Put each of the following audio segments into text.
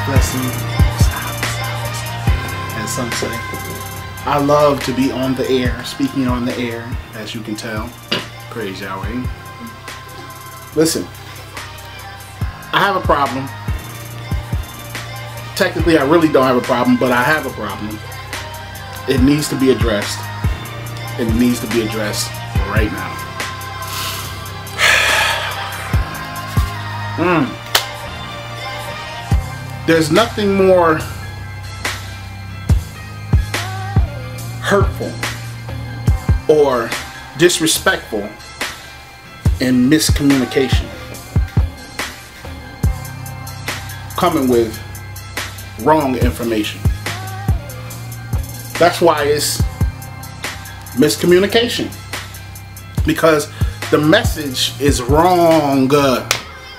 blessing, as some say. I love to be on the air, speaking on the air, as you can tell. Praise Yahweh. Listen, I have a problem. Technically, I really don't have a problem, but I have a problem. It needs to be addressed. It needs to be addressed right now. There's nothing more hurtful or disrespectful in miscommunication. Coming with wrong information. That's why it's miscommunication. Because the message is wrong.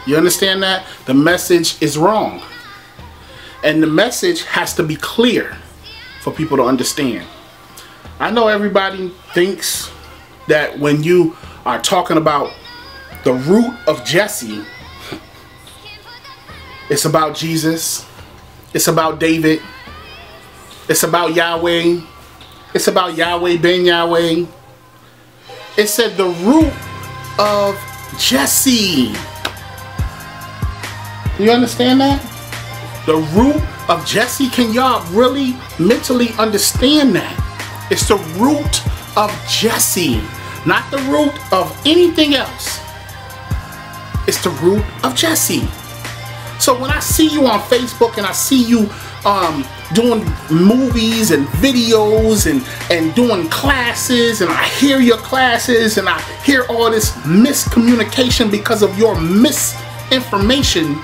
You understand that? The message is wrong. And the message has to be clear for people to understand. I know everybody thinks that when you are talking about the root of Jesse, it's about Jesus, it's about David, it's about Yahweh, it's about Yahweh ben Yahweh. It said the root of Jesse. Do you understand that? The root of Jesse. Can y'all really mentally understand that? It's the root of Jesse, not the root of anything else. It's the root of Jesse. So when I see you on Facebook and I see you doing movies and videos and doing classes, and I hear your classes and I hear all this miscommunication because of your misinformation,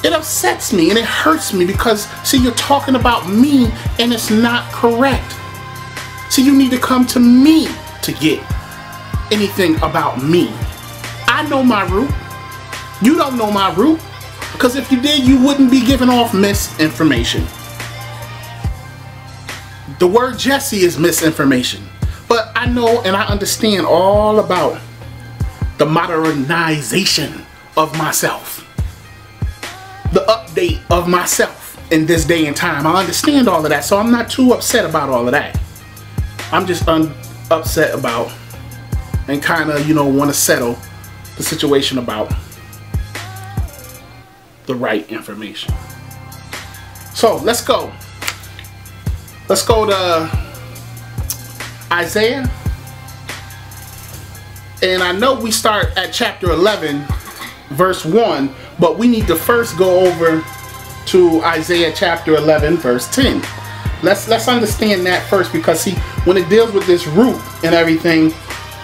it upsets me and it hurts me because, see, you're talking about me and it's not correct. See, you need to come to me to get anything about me. I know my root. You don't know my root. Because if you did, you wouldn't be giving off misinformation. The word Jesse is misinformation. But I know and I understand all about the modernization of myself. The update of myself in this day and time. I understand all of that, so I'm not too upset about all of that. I'm just upset about and kind of, you know, want to settle the situation about the right information. So let's go. Let's go to Isaiah. And I know we start at chapter 11, verse 1, but we need to first go over to Isaiah chapter 11, verse 10. Let's understand that first, because see, when it deals with this root and everything,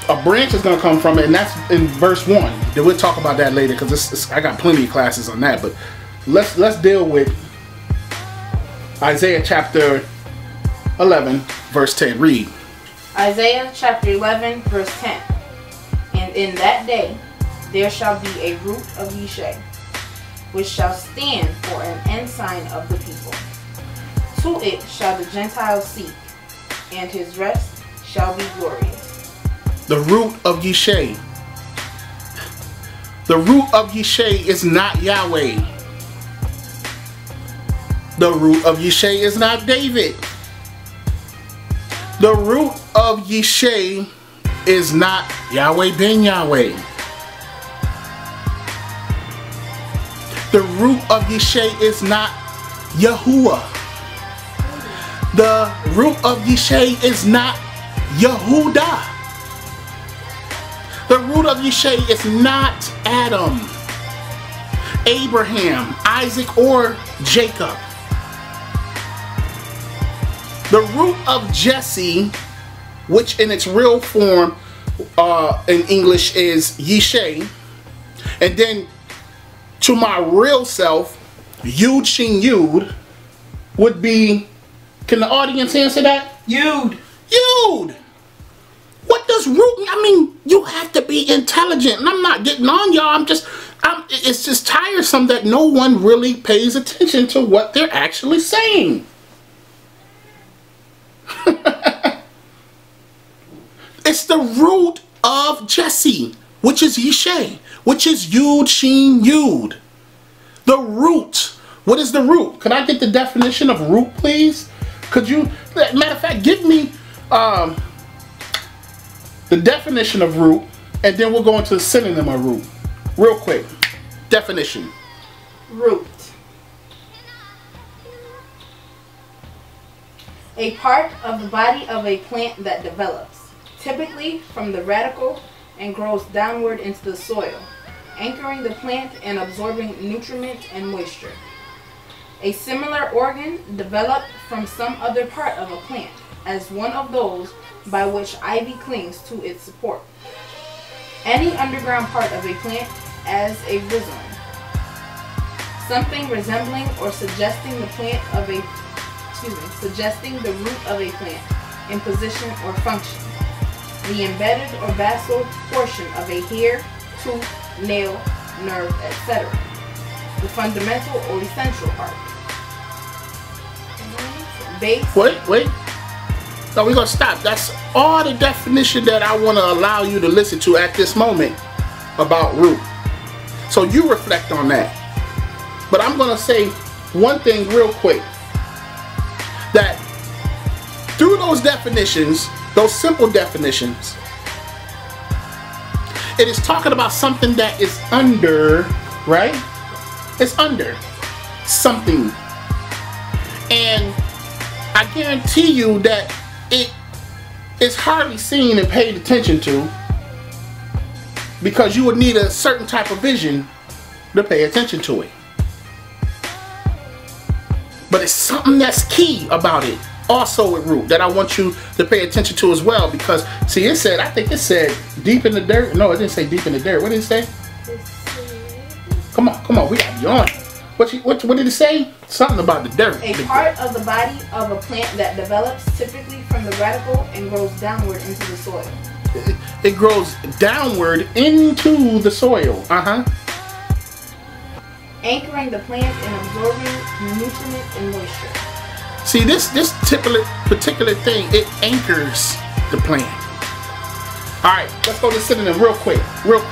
a branch is going to come from it, and that's in verse 1. Then we'll talk about that later, because I got plenty of classes on that. But let's deal with Isaiah chapter 11, verse 10. Read. Isaiah chapter 11, verse 10. And in that day there shall be a root of Yeshai, which shall stand for an ensign of the people. To it shall the Gentiles seek, and his rest shall be glorious. The root of Yeshai. The root of Yeshai is not Yahweh. The root of Yeshai is not David. The root of Yeshai is not Yahweh ben Yahweh. The root of Yeshai is not Yahuwah. The root of Yeshai is not Yehudah. The root of Yeshai is not Adam, Abraham, Isaac, or Jacob. The root of Jesse, which in its real form in English is Yeshai, and then to my real self, Yud Shin Yud, would be, can the audience answer that? Yud. Yud. What does root mean? I mean, you have to be intelligent, and I'm not getting on y'all. It's just tiresome that no one really pays attention to what they're actually saying. It's the root of Jesse, which is Yeshai, which is Yud Shin Yud. The root What is the root? Could I get the definition of root, please? Could you, matter of fact, give me the definition of root, and then we'll go into the synonym of root. Real quick. Definition. Root. A part of the body of a plant that develops, typically from the radicle, and grows downward into the soil, anchoring the plant and absorbing nutriment and moisture. A similar organ developed from some other part of a plant, as one of those by which ivy clings to its support. Any underground part of a plant as a rhizome. Something resembling or suggesting the root of a plant in position or function. The embedded or basal portion of a hair, tooth, nail, nerve, etc. The fundamental or essential part. Base. Wait. No, we're going to stop. That's all the definition that I want to allow you to listen to at this moment about root. So you reflect on that. But I'm going to say one thing real quick. That through those definitions, those simple definitions, it is talking about something that is under, right? It's under something. And I guarantee you that it is hardly seen and paid attention to, because you would need a certain type of vision to pay attention to it. But it's something that's key about it also with root that I want you to pay attention to as well, because see, it said, I think it said deep in the dirt. No, it didn't say deep in the dirt. What did it say? Come on, we got beyond. What did it say? Something about the dirt. A part of the body of a plant that develops typically from the radicle and grows downward into the soil. It grows downward into the soil. Anchoring the plant and absorbing nutriment and moisture. See, this particular thing, it anchors the plant. All right, let's go to synonym real quick. Root.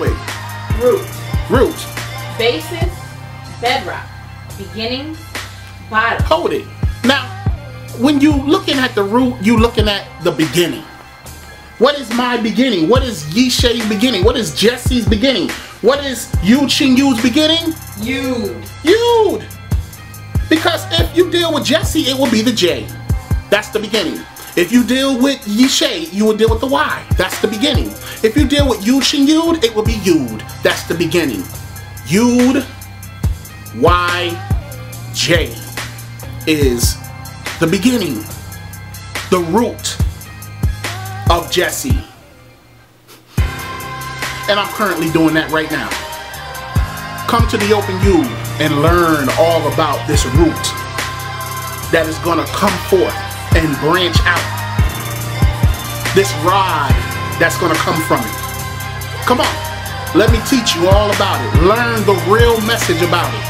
Basis, bedrock, beginning, bottom. Hold it. Now, when you looking at the root, you looking at the beginning. What is my beginning? What is Yishay's beginning? What is Jesse's beginning? What is Yud beginning? Yud. Because if you deal with Jesse, it will be the J. That's the beginning. If you deal with Yishay, you will deal with the Y. That's the beginning. If you deal with Yud, it will be Yud. That's the beginning. Yud, Y, J is the beginning, the root of Jesse. And I'm currently doing that right now. Come to TheeOpenYod and learn all about this root that is going to come forth and branch out. This rod that's going to come from it. Come on, let me teach you all about it. Learn the real message about it.